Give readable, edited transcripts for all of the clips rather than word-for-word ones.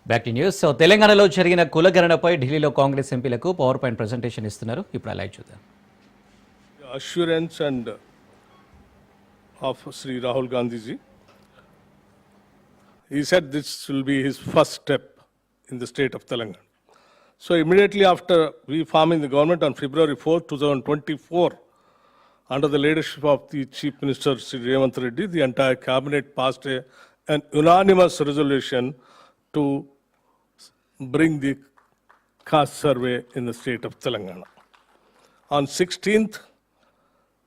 Back to news. So తెలంగాణలో జరిగిన కులగణనపై ఢిల్లీలో కాంగ్రెస్ ఎంపీలకు పవర్ పాయింట్ ప్రెజెంటేషన్ ఇస్తున్నారు. ఇప్పుడు లైవ్ చూద్దాం. Assurance and of Sri Rahul Gandhi ji. He said this will be his first step in the state of Telangana. So immediately after we forming the government on February 4th, 2024, under the leadership of the Chief Minister Sri Revanth Reddy, the entire cabinet passed an unanimous resolution to bring the caste survey in the state of Telangana. On 16th,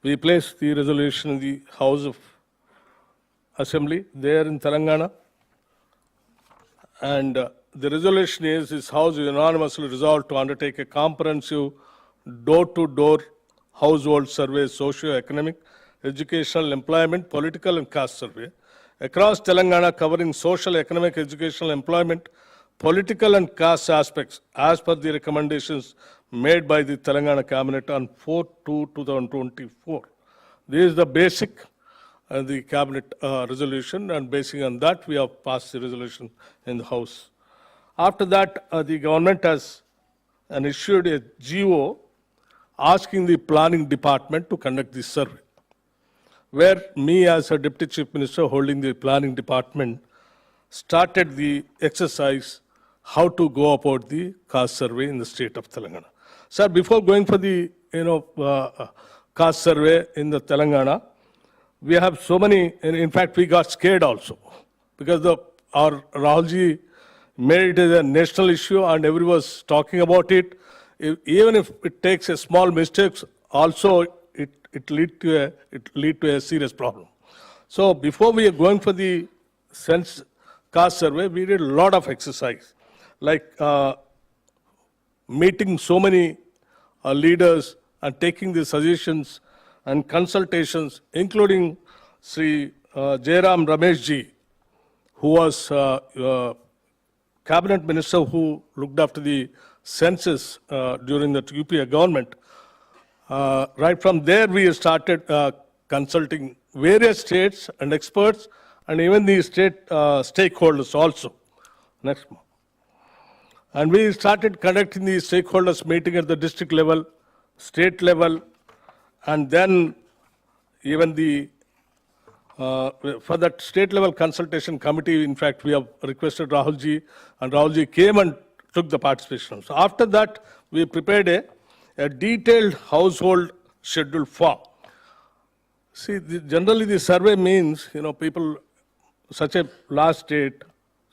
we placed the resolution in the House of Assembly there in Telangana. And the resolution is this House unanimously resolved to undertake a comprehensive door-to-door household survey, socio-economic, educational, employment, political and caste survey across Telangana covering social, economic, educational, employment, political and caste aspects as per the recommendations made by the Telangana Cabinet on 4/2/2024. This is the basic the Cabinet resolution, and basing on that we have passed the resolution in the House. After that, the government has issued a GO asking the planning department to conduct this survey, where me as a Deputy Chief Minister holding the planning department started the exercise how to go about the caste survey in the state of Telangana. Sir, before going for the caste survey in the Telangana, we have so many, in fact we got scared also because our Rahulji made it as a national issue and everyone was talking about it. Even if it takes a small mistakes, also it lead to a serious problem. So before we are going for the caste survey, we did a lot of exercise, like meeting so many leaders and taking the suggestions and consultations, including Sri Jairam Ramesh ji, who was cabinet minister who looked after the census during the UPA government. Right from there, we started consulting various states and experts, and even the state stakeholders also. Next month. And we started conducting the stakeholders meeting at the district level, state level, and then even for that state level consultation committee, in fact, we have requested Rahulji, and Rahulji came and took the participation. So after that, we prepared a detailed household schedule for. See, generally the survey means, people, such a large state,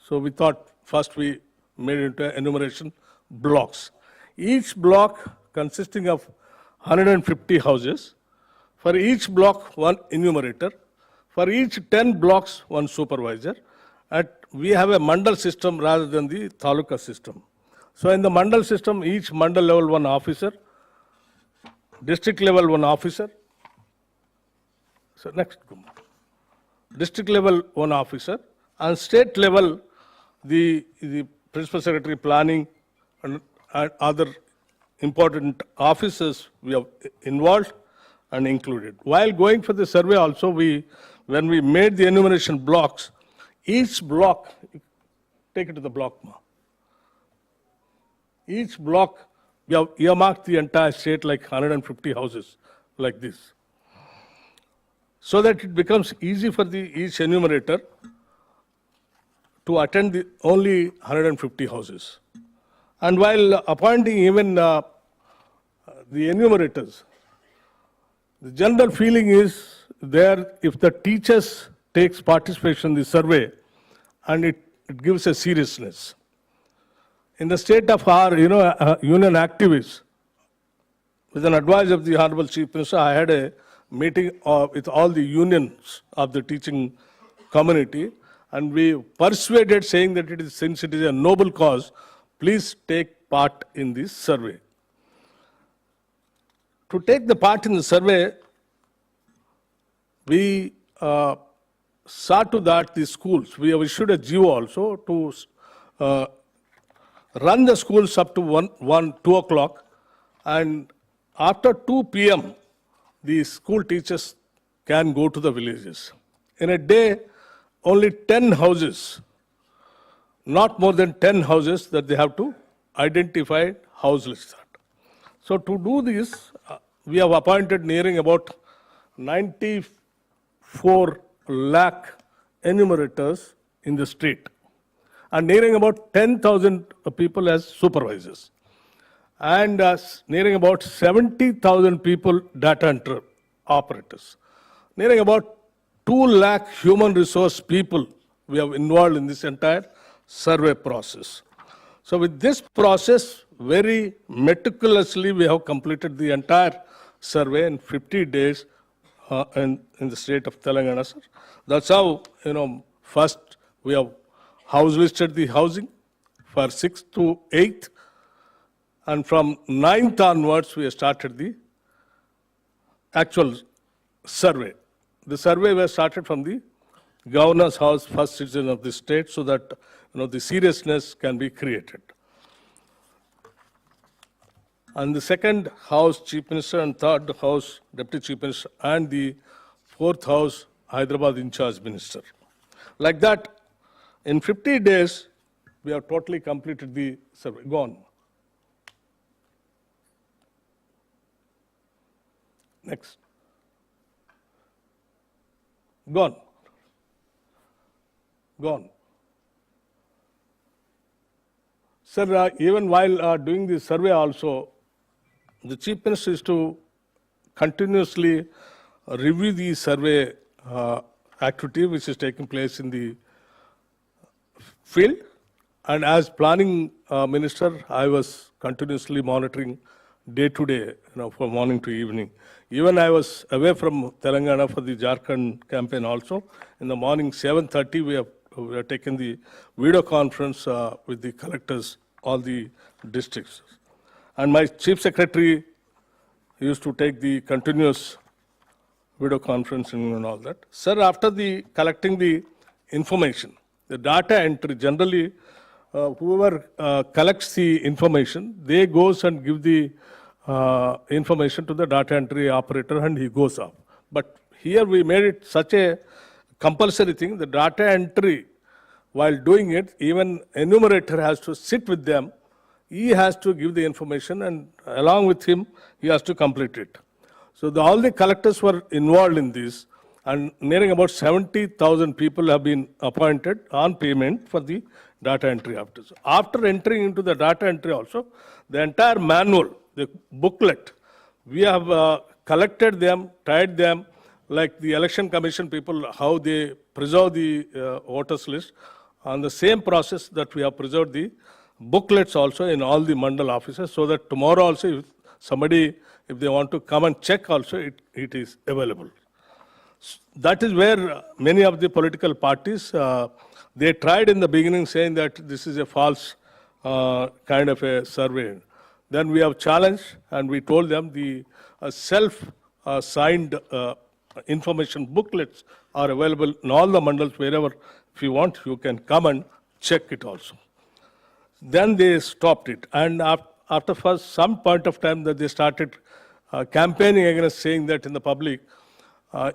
so we thought first we made it into enumeration blocks. Each block consisting of 150 houses. For each block, one enumerator. For each 10 blocks, one supervisor. And we have a mandal system rather than the taluka system. So in the mandal system, each mandal level one officer, district level one officer. So next, district level one officer, and state level the principal secretary planning and other important officers we have involved and included. While going for the survey also, when we made the enumeration blocks, each block, take it to the block ma. Each block, we have earmarked the entire state like 150 houses, like this. So that it becomes easy for each enumerator to attend only 150 houses. And while appointing even the enumerators, the general feeling is there if the teachers takes participation in the survey, and it gives a seriousness. In the state of our, union activists, with an advice of the Honorable Chief Minister, I had a meeting with all the unions of the teaching community, and we persuaded saying that since it is a noble cause, please take part in this survey. To take the part in the survey, we saw to that the schools, we have issued a GO also to run the schools up to 2 o'clock, and after 2 p.m., the school teachers can go to the villages. In a day, only 10 houses not more than 10 houses that they have to identify house list. So to do this, we have appointed nearing about 94 lakh enumerators in the state and nearing about 10,000 people as supervisors and nearing about 70,000 people data entry operators. Nearing about 2 lakh human resource people we have involved in this entire survey process. So with this process, very meticulously we have completed the entire survey in 50 days in the state of Telangana, sir. That's how, first we have house listed the housing for 6th to 8th, and from 9th onwards we have started the actual survey. The survey was started from the governor's house, first citizen of the state, so that the seriousness can be created. And the second house, chief minister, and third house, deputy chief minister, and the fourth house, Hyderabad in charge minister. Like that, in 50 days, we have totally completed the survey. Go on. Next. Go on. Go on. Sir, even while doing the survey also, the chief minister is to continuously review the survey activity which is taking place in the field. And as planning minister, I was continuously monitoring day to day, from morning to evening. Even I was away from Telangana for the Jharkhand campaign also. In the morning 7:30, we have taken the video conference with the collectors, all the districts. And my chief secretary used to take the continuous video conferencing and all that. Sir, after the collecting the information, the data entry, generally whoever collects the information, they goes and give the information to the data entry operator and he goes off. But here we made it such a compulsory thing, the data entry, while doing it, even enumerator has to sit with them. He has to give the information and along with him, he has to complete it. So all the collectors were involved in this and nearing about 70,000 people have been appointed on payment for the data entry operators. After entering into the data entry also, the entire manual, the booklet, we have collected them, tied them, like the election commission people, how they preserve the voters list. On the same process that we have preserved the booklets also in all the mandal offices, so that tomorrow also if somebody, if they want to come and check also, it is available. That is where many of the political parties, they tried in the beginning saying that this is a false kind of a survey. Then we have challenged and we told them the self-signed information booklets are available in all the mandals wherever. If you want, you can come and check it also. Then they stopped it. And after first some point of time that they started campaigning against, saying that in the public,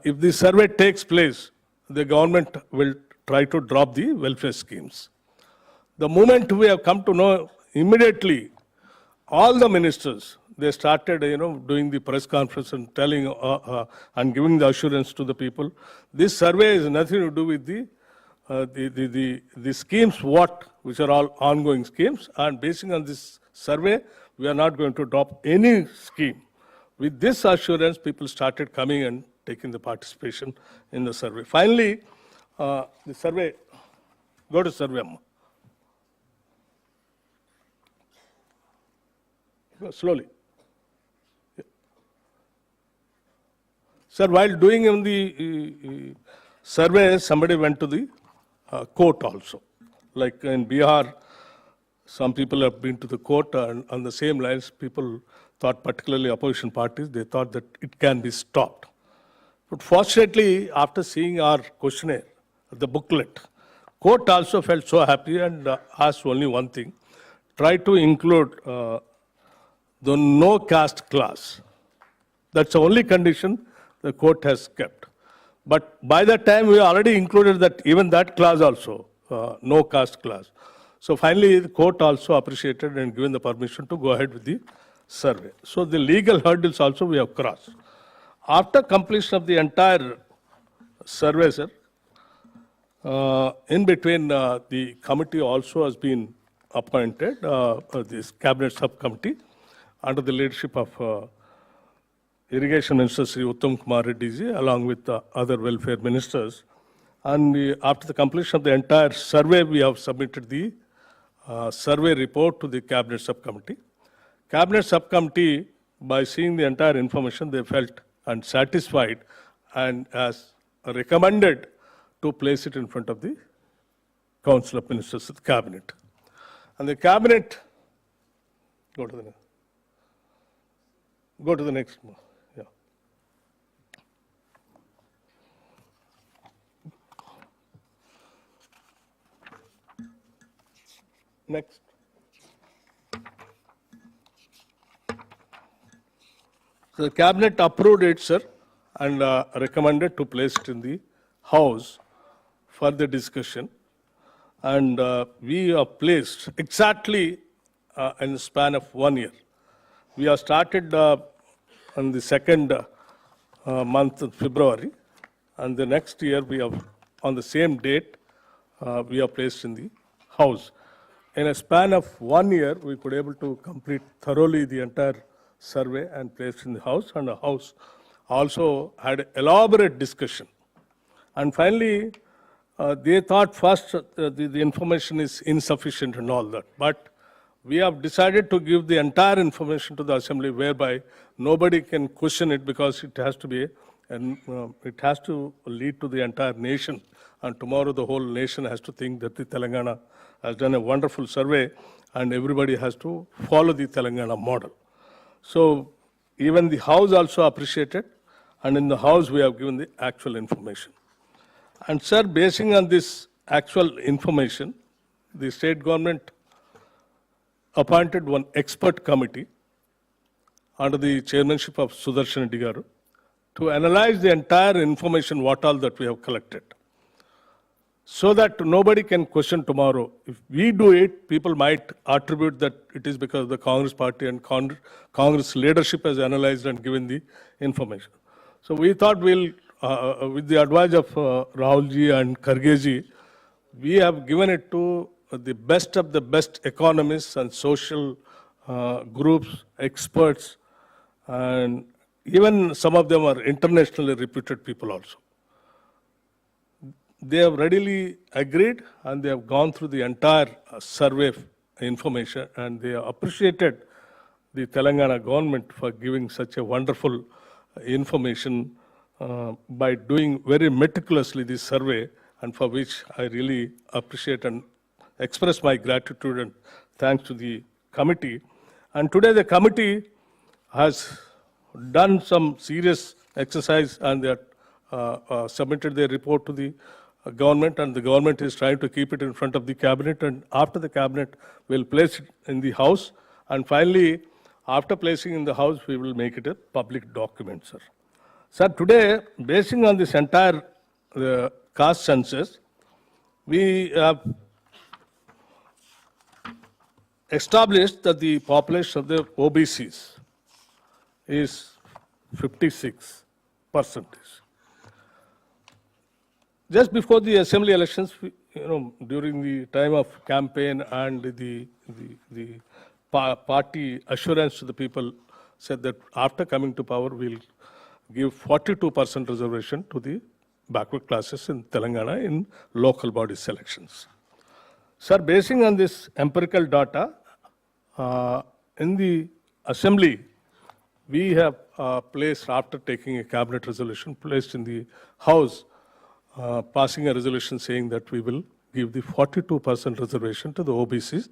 if the survey takes place, the government will try to drop the welfare schemes. The moment we have come to know, immediately, all the ministers, they started, doing the press conference and telling and giving the assurance to the people. This survey has nothing to do with the schemes which are all ongoing schemes, and basing on this survey, we are not going to drop any scheme. With this assurance, people started coming and taking the participation in the survey. Finally, the survey, go to survey. Go slowly. Sir, while doing in the survey, somebody went to the court also. Like in Bihar, some people have been to the court, and on the same lines, people thought, particularly opposition parties, they thought that it can be stopped. But fortunately, after seeing our questionnaire, the booklet, court also felt so happy and asked only one thing: try to include the no caste class. That's the only condition the court has kept. But by that time, we already included that, even that class also, no caste class. So finally, the court also appreciated and given the permission to go ahead with the survey. So the legal hurdles also we have crossed. After completion of the entire survey, sir, in between, the committee also has been appointed, this cabinet subcommittee, under the leadership of Irrigation Minister Sri Uttam Kumar Reddy ji, along with other welfare ministers. And after the completion of the entire survey, we have submitted the survey report to the cabinet subcommittee. Cabinet subcommittee, by seeing the entire information, they felt unsatisfied and has recommended to place it in front of the Council of Ministers of the Cabinet. And the Cabinet, go to the next one. Yeah. Next. So the Cabinet approved it, sir, and recommended to place it in the House for the discussion. And we are placed exactly in the span of 1 year. We have started on the second month of February, and the next year we have, on the same date, we are placed in the House. In a span of 1 year, we could able to complete thoroughly the entire survey and placed in the House, and the House also had elaborate discussion. And finally, they thought first the information is insufficient and all that, but we have decided to give the entire information to the Assembly, whereby nobody can question it, because it has to be, and it has to lead to the entire nation. And tomorrow the whole nation has to think that the Telangana has done a wonderful survey, and everybody has to follow the Telangana model. So even the House also appreciated, and in the House we have given the actual information. And sir, basing on this actual information, the state government appointed one expert committee under the chairmanship of Sudarshan Reddy garu to analyze the entire information, what all that we have collected, so that nobody can question tomorrow. If we do it, people might attribute that it is because the Congress party and Congress leadership has analyzed and given the information. So we thought we'll, with the advice of Rahul ji and Kharge ji, we have given it to the best of the best economists and social groups, experts, and even some of them are internationally reputed people also. They have readily agreed, and they have gone through the entire survey information, and they have appreciated the Telangana government for giving such a wonderful information by doing very meticulously this survey, and for which I really appreciate and express my gratitude and thanks to the committee. And today the committee has done some serious exercise, and they have submitted their report to the government, and the government is trying to keep it in front of the cabinet, and after the cabinet will place it in the House, and finally after placing in the House we will make it a public document, sir. Sir, today, basing on this entire caste census, we have established that the population of the OBCs is 56%. Just before the assembly elections, during the time of campaign, and the party assurance to the people said that after coming to power, we'll give 42% reservation to the backward classes in Telangana in local body selections. Sir, basing on this empirical data, in the assembly, we have placed, after taking a cabinet resolution, placed in the House, passing a resolution saying that we will give the 42% reservation to the OBCs,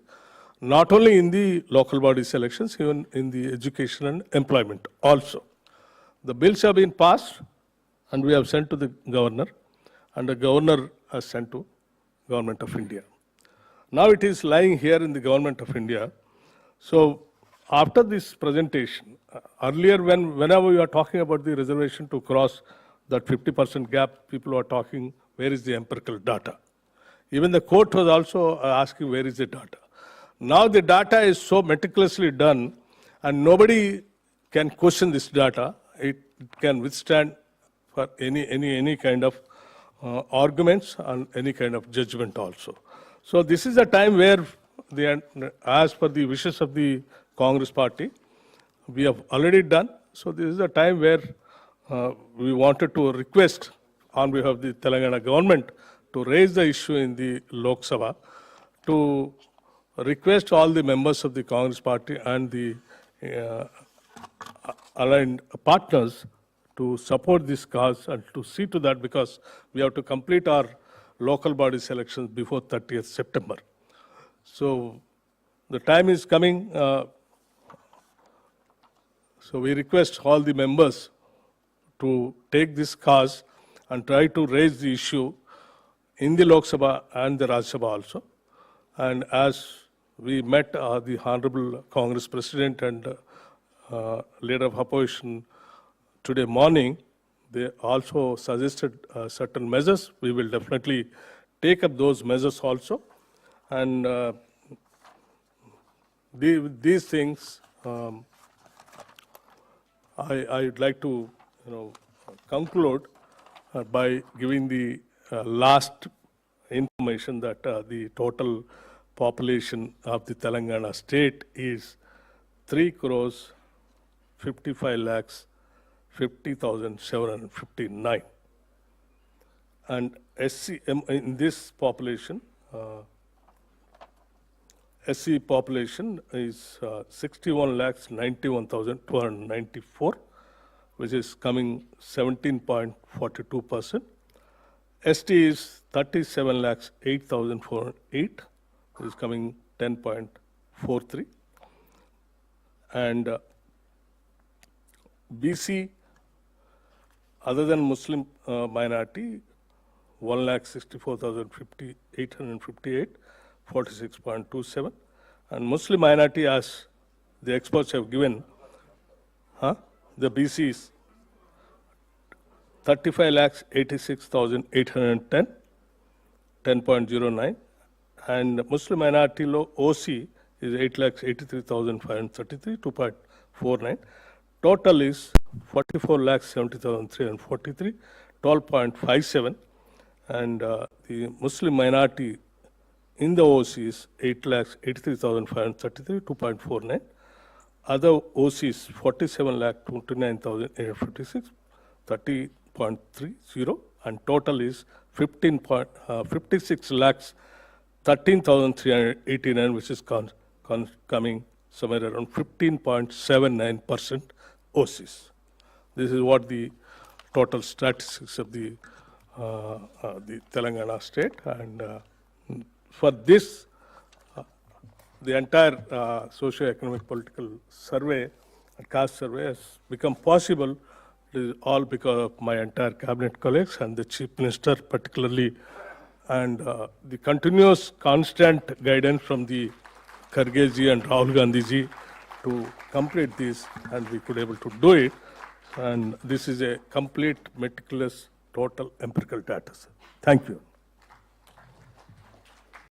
not only in the local body selections, even in the education and employment also. The bills have been passed, and we have sent to the governor, and the governor has sent to Government of India. Now it is lying here in the Government of India. So after this presentation, earlier whenever we are talking about the reservation to cross that 50% gap, people are talking, where is the empirical data? Even the court was also asking where is the data. Now the data is so meticulously done and nobody can question this data. It can withstand for any kind of arguments and any kind of judgment also. So this is the time where as per the wishes of the Congress party, we have already done. So this is the time where we wanted to request on behalf of the Telangana government to raise the issue in the Lok Sabha, to request all the members of the Congress party and the aligned partners to support this cause and to see to that, because we have to complete our local body selections before 30th September. So the time is coming. So we request all the members to take this cause and try to raise the issue in the Lok Sabha and the Rajya Sabha also. And as we met the Honorable Congress President and Leader of Opposition today morning, they also suggested certain measures. We will definitely take up those measures also. And these things, I would like to conclude by giving the last information that the total population of the Telangana state is 3,55,50,759. And in this population, SC population is 61,91,294, which is coming 17.42%. ST is 37,08,408, which is coming 10.43. And BC, other than Muslim minority, 1,64,858, 46.27. And Muslim minority, as the experts have given, the BC is 35,86,810, 10.09. And Muslim minority law OC is 8,83,533, 2.49. Total is 44,70,343, 12.57. And the Muslim minority in the OC is 8,83,533, 2.49. Other OCs 47,29,856, 30.30, and total is 56,13,389, which is coming somewhere around 15.79% OCs. This is what the total statistics of the Telangana state, and for this, the entire socio-economic political survey, caste survey, has become possible. It is all because of my entire cabinet colleagues and the Chief Minister particularly, and the continuous constant guidance from the Kharge ji and Rahul Gandhi ji to complete this, and we could able to do it. And this is a complete, meticulous, total empirical data. Thank you.